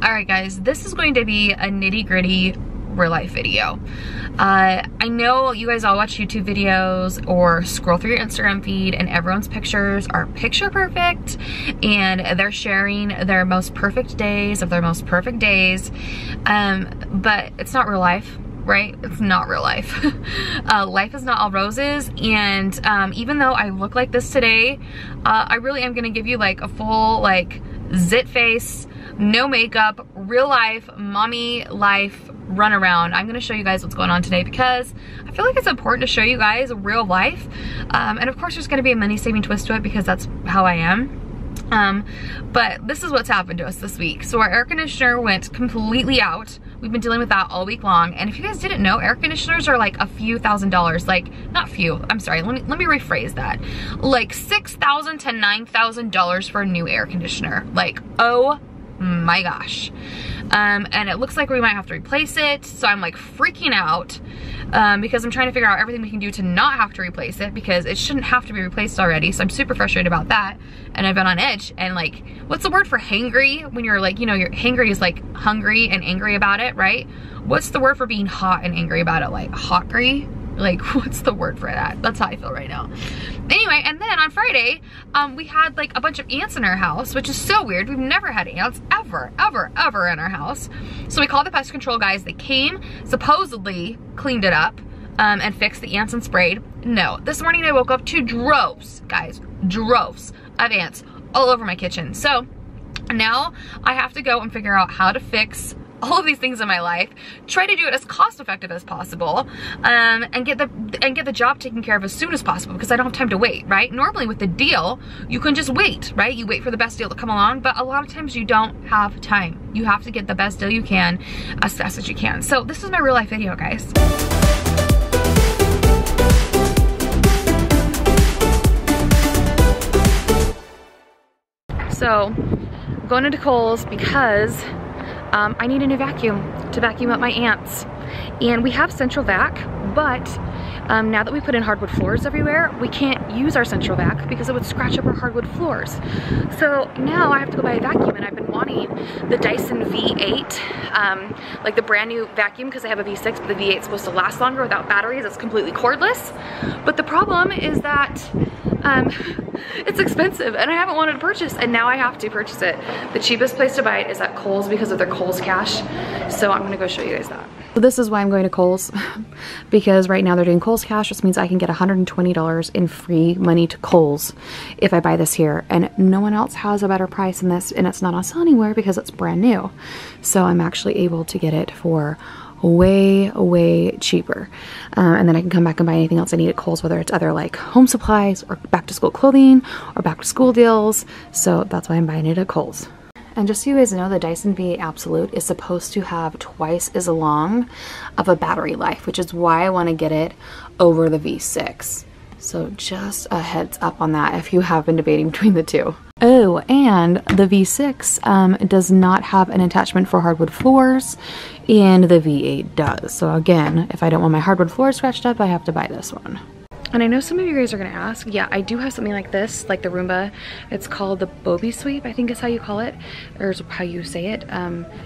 Alright guys, this is going to be a nitty-gritty real life video. I know you guys all watch YouTube videos or scroll through your Instagram feed and everyone's pictures are picture perfect and they're sharing their most perfect days of their most perfect days, but it's not real life, right? It's not real life. Life is not all roses, and even though I look like this today, I really am gonna give you like a full like zit face, no makeup, real life, mommy life run around. I'm gonna show you guys what's going on today because I feel like it's important to show you guys real life. And of course there's gonna be a money saving twist to it because that's how I am. But this is what's happened to us this week. So our air conditioner went completely out. We've been dealing with that all week long. And if you guys didn't know, air conditioners are like a few $1,000s. Like, not few, I'm sorry, let me rephrase that. Like $6,000 to $9,000 for a new air conditioner. Like, oh my gosh. And it looks like we might have to replace it. So I'm like freaking out because I'm trying to figure out everything we can do to not have to replace it because it shouldn't have to be replaced already. So I'm super frustrated about that. And I've been on edge and like, what's the word for hangry? When you're like, you know, you're hangry is like hungry and angry about it, right? What's the word for being hot and angry about it? Like hotry? Like, what's the word for that? That's how I feel right now. Anyway, and then on Friday, we had like a bunch of ants in our house, which is so weird. We've never had ants ever in our house. So we called the pest control guys. They came, supposedly cleaned it up and fixed the ants and sprayed. No, this morning I woke up to droves, guys, droves of ants all over my kitchen. So now I have to go and figure out how to fix all of these things in my life, try to do it as cost effective as possible, and get the job taken care of as soon as possible because I don't have time to wait, right? Normally with the deal, you can just wait, right? You wait for the best deal to come along, but a lot of times you don't have time. You have to get the best deal you can as fast as you can. So this is my real life video, guys. So I'm going into Kohl's because I need a new vacuum to vacuum up my ants. And we have central vac, but now that we put in hardwood floors everywhere, we can't use our central vac because it would scratch up our hardwood floors. So now I have to go buy a vacuum, and I've been wanting the Dyson V8, like the brand new vacuum, because I have a V6, but the V8 is supposed to last longer without batteries. It's completely cordless. But the problem is that it's expensive and I haven't wanted to purchase, and now I have to purchase it. The cheapest place to buy it is at Kohl's because of their Kohl's Cash. So I'm gonna go show you guys that. So this is why I'm going to Kohl's, because right now they're doing Kohl's Cash, which means I can get $120 in free money to Kohl's if I buy this here. And no one else has a better price than this, and it's not on sale anywhere because it's brand new. So I'm actually able to get it for way cheaper, and then I can come back and buy anything else I need at Kohl's, whether it's other like home supplies or back to school clothing or back to school deals. So that's why I'm buying it at Kohl's. And just so you guys know, the Dyson V8 Absolute is supposed to have twice as long of a battery life, which is why I want to get it over the V6. So just a heads up on that if you have been debating between the two. Oh, and the V6 does not have an attachment for hardwood floors, and the V8 does. So again, if I don't want my hardwood floors scratched up, I have to buy this one. And I know some of you guys are gonna ask, yeah, I do have something like this, like the Roomba. It's called the Bobby Sweep, I think is how you call it, or is how you say it.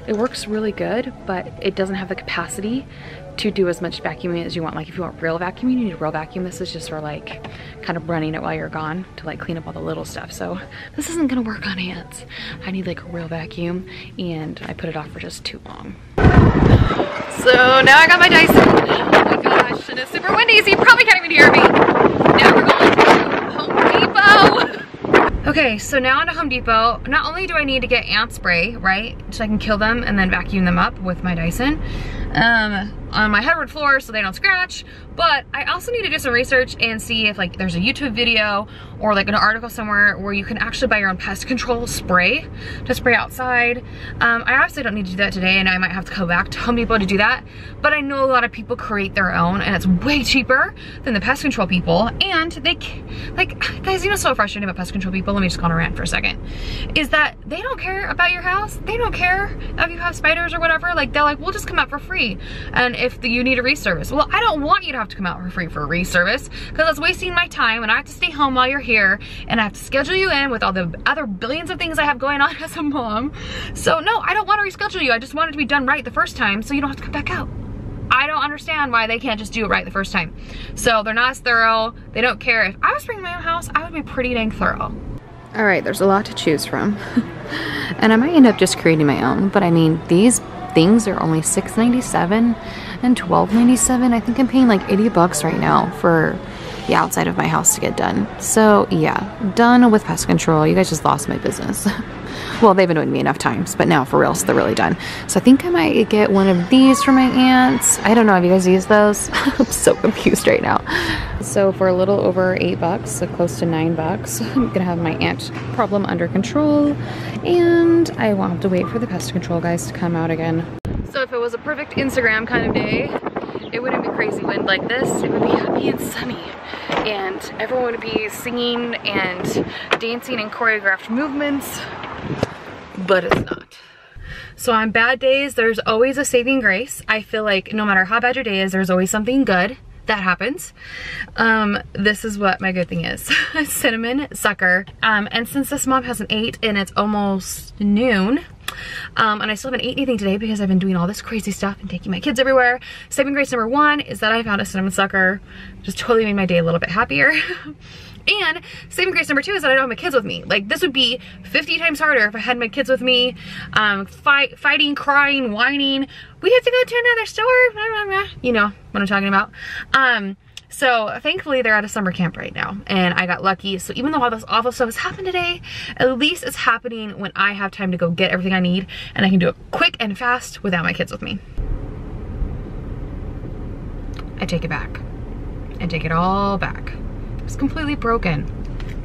It works really good, but it doesn't have the capacity to do as much vacuuming as you want. Like if you want real vacuum, you need a real vacuum. This is just for like kind of running it while you're gone to like clean up all the little stuff. So this isn't gonna work on ants. I need like a real vacuum, and I put it off for just too long. So now I got my Dyson. Oh my gosh, and it's super windy, so you probably can't even hear me. Now we're going to Home Depot. Okay, so now into Home Depot. Not only do I need to get ant spray, right, so I can kill them and then vacuum them up with my Dyson on my hardwood floor so they don't scratch, but I also need to do some research and see if like there's a YouTube video or like an article somewhere where you can actually buy your own pest control spray to spray outside. I obviously don't need to do that today, and I might have to go back to Home Depot to do that, but I know a lot of people create their own, and it's way cheaper than the pest control people. And they, like, guys, you know, so frustrating about pest control people, let me just go on a rant for a second, is that they don't care about your house. They don't care if you have spiders or whatever. Like, they're like, we'll just come out for free. free. And if you need a reservice, well, I don't want you to have to come out for free for a reservice because that's wasting my time and I have to stay home while you're here and I have to schedule you in with all the other billions of things I have going on as a mom. So no, I don't want to reschedule you. I just want it to be done right the first time so you don't have to come back out. I don't understand why they can't just do it right the first time. So they're not as thorough. They don't care. If I was bringing my own house, I would be pretty dang thorough. All right, there's a lot to choose from. And I might end up just creating my own, but I mean, these things are only $6.97 and $12.97. I think I'm paying like 80 bucks right now for the outside of my house to get done. So yeah, done with pest control. You guys just lost my business. Well, they've annoyed me enough times, but now for real, so they're really done. So I think I might get one of these for my aunts. I don't know, have you guys used those? I'm so confused right now. So for a little over 8 bucks, so close to 9 bucks, I'm gonna have my ant problem under control, and I won't have to wait for the pest control guys to come out again. So if it was a perfect Instagram kind of day, it wouldn't be crazy wind like this. It would be happy and sunny, and everyone would be singing and dancing in choreographed movements, but it's not. So on bad days, there's always a saving grace. I feel like no matter how bad your day is, there's always something good that happens. This is what my good thing is. Cinnamon sucker. And since this mom hasn't ate and it's almost noon, and I still haven't eaten anything today because I've been doing all this crazy stuff and taking my kids everywhere. Saving grace number 1 is that I found a cinnamon sucker. Just totally made my day a little bit happier. And saving grace number 2 is that I don't have my kids with me. Like, this would be 50 times harder if I had my kids with me, fighting, crying, whining. We have to go to another store. You know what I'm talking about. So thankfully they're at a summer camp right now and I got lucky. So even though all this awful stuff has happened today, at least it's happening when I have time to go get everything I need and I can do it quick and fast without my kids with me. I take it back. I take it all back. It's completely broken.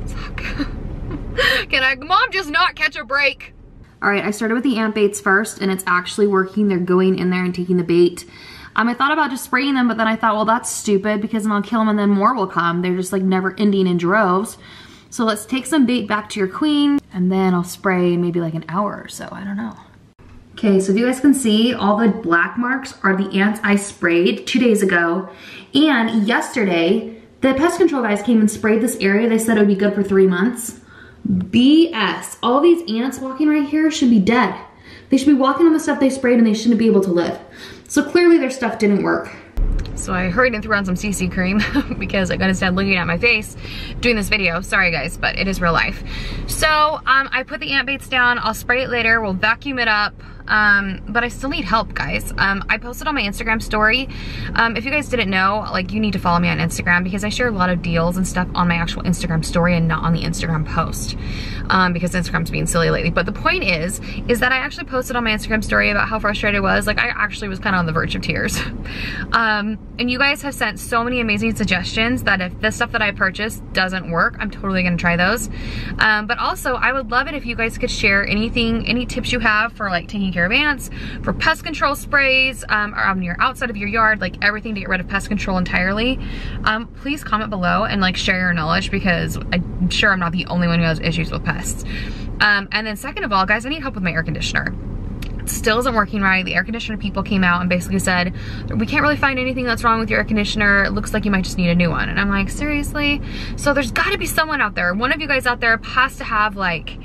Suck. Can I, Mom, just not catch a break? All right, I started with the ant baits first and it's actually working. They're going in there and taking the bait. I thought about just spraying them, but then I thought, well, that's stupid because then I'll kill them and then more will come. They're just like never ending in droves. So let's take some bait back to your queen and then I'll spray maybe like an hour or so, I don't know. Okay, so if you guys can see, all the black marks are the ants I sprayed 2 days ago. And yesterday, the pest control guys came and sprayed this area. They said it would be good for 3 months. BS. All these ants walking right here should be dead. They should be walking on the stuff they sprayed and they shouldn't be able to live. So clearly their stuff didn't work. So I hurried and threw on some CC cream because I couldn't stand looking at my face doing this video. Sorry guys, but it is real life. So I put the ant baits down. I'll spray it later. We'll vacuum it up. But I still need help, guys. I posted on my Instagram story. If you guys didn't know, like, you need to follow me on Instagram because I share a lot of deals and stuff on my actual Instagram story and not on the Instagram post. Because Instagram's being silly lately. But the point is that I actually posted on my Instagram story about how frustrated I was. Like, I actually was kind of on the verge of tears. And you guys have sent so many amazing suggestions that if the stuff that I purchased doesn't work, I'm totally gonna try those. But also, I would love it if you guys could share anything, any tips you have for like taking care of ants, for pest control sprays, or on your outside of your yard, like everything to get rid of pest control entirely. Please comment below and like share your knowledge because I'm sure I'm not the only one who has issues with pests. And then second of all, guys, I need help with my air conditioner. Still isn't working right. The air conditioner people came out and basically said, we can't really find anything that's wrong with your air conditioner. It looks like you might just need a new one. And I'm like, seriously? So there's gotta be someone out there. One of you guys out there has to have like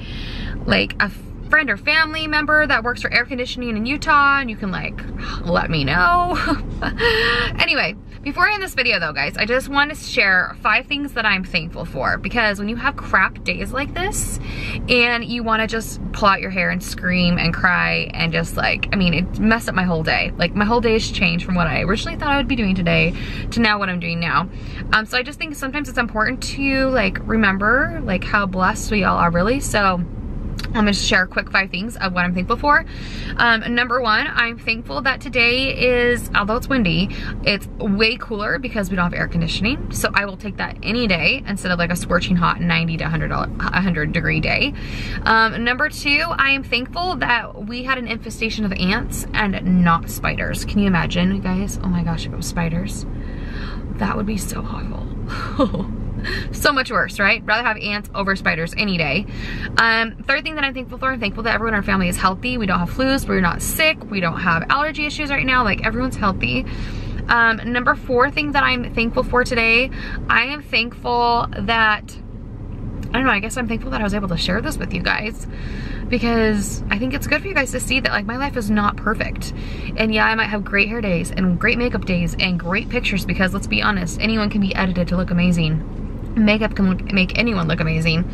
a friend or family member that works for air conditioning in Utah and you can like, let me know. Anyway, before I end this video though, guys, I just want to share 5 things that I'm thankful for because when you have crap days like this and you want to just pull out your hair and scream and cry and just like, I mean, it messed up my whole day. Like my whole day has changed from what I originally thought I would be doing today to now what I'm doing now. So I just think sometimes it's important to like remember like how blessed we all are really. So I'm gonna share a quick 5 things of what I'm thankful for. Number 1, I'm thankful that today is, although it's windy, it's way cooler because we don't have air conditioning. So I will take that any day instead of like a scorching hot 90 to 100 degree day. Number 2, I am thankful that we had an infestation of ants and not spiders. Can you imagine, guys? Oh my gosh, if it was spiders, that would be so awful. So much worse, right? Rather have ants over spiders any day. Third thing that I'm thankful for, I'm thankful that everyone in our family is healthy. We don't have flus, we're not sick, we don't have allergy issues right now, like everyone's healthy. Number 4 thing that I'm thankful for today, I am thankful that, I don't know, I guess I'm thankful that I was able to share this with you guys, because I think it's good for you guys to see that like my life is not perfect. And yeah, I might have great hair days and great makeup days and great pictures, because let's be honest, anyone can be edited to look amazing. Makeup can make anyone look amazing.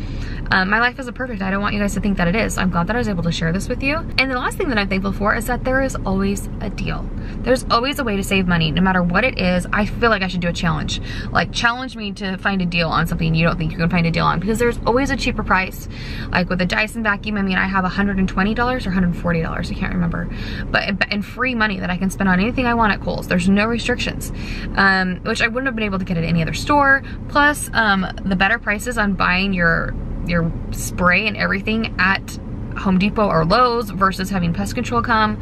My life isn't perfect. I don't want you guys to think that it is. I'm glad that I was able to share this with you. And the last thing that I'm thankful for is that there is always a deal. There's always a way to save money, no matter what it is. I feel like I should do a challenge. Like, challenge me to find a deal on something you don't think you can find a deal on, because there's always a cheaper price. Like with the Dyson vacuum, I mean, I have $120 or $140, I can't remember. But in free money that I can spend on anything I want at Kohl's. There's no restrictions, which I wouldn't have been able to get at any other store. Plus, the better prices on buying your spray and everything at Home Depot or Lowe's versus having Pest Control come.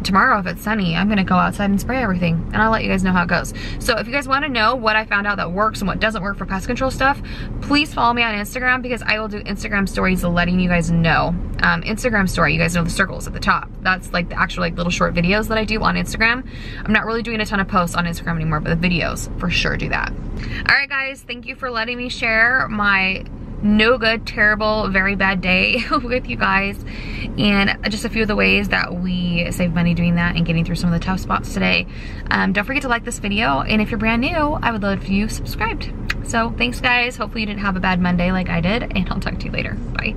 Tomorrow, if it's sunny, I'm gonna go outside and spray everything, and I'll let you guys know how it goes. So if you guys wanna know what I found out that works and what doesn't work for pest control stuff, please follow me on Instagram, because I will do Instagram stories letting you guys know. Instagram story, you guys know the circles at the top. That's like the actual like little short videos that I do on Instagram. I'm not really doing a ton of posts on Instagram anymore, but the videos for sure do that. All right, guys, thank you for letting me share my no good, terrible, very bad day with you guys, and just a few of the ways that we save money doing that and getting through some of the tough spots today. Don't forget to like this video, and if you're brand new, I would love if you subscribed. So thanks, guys. Hopefully you didn't have a bad Monday like I did, and I'll talk to you later. Bye.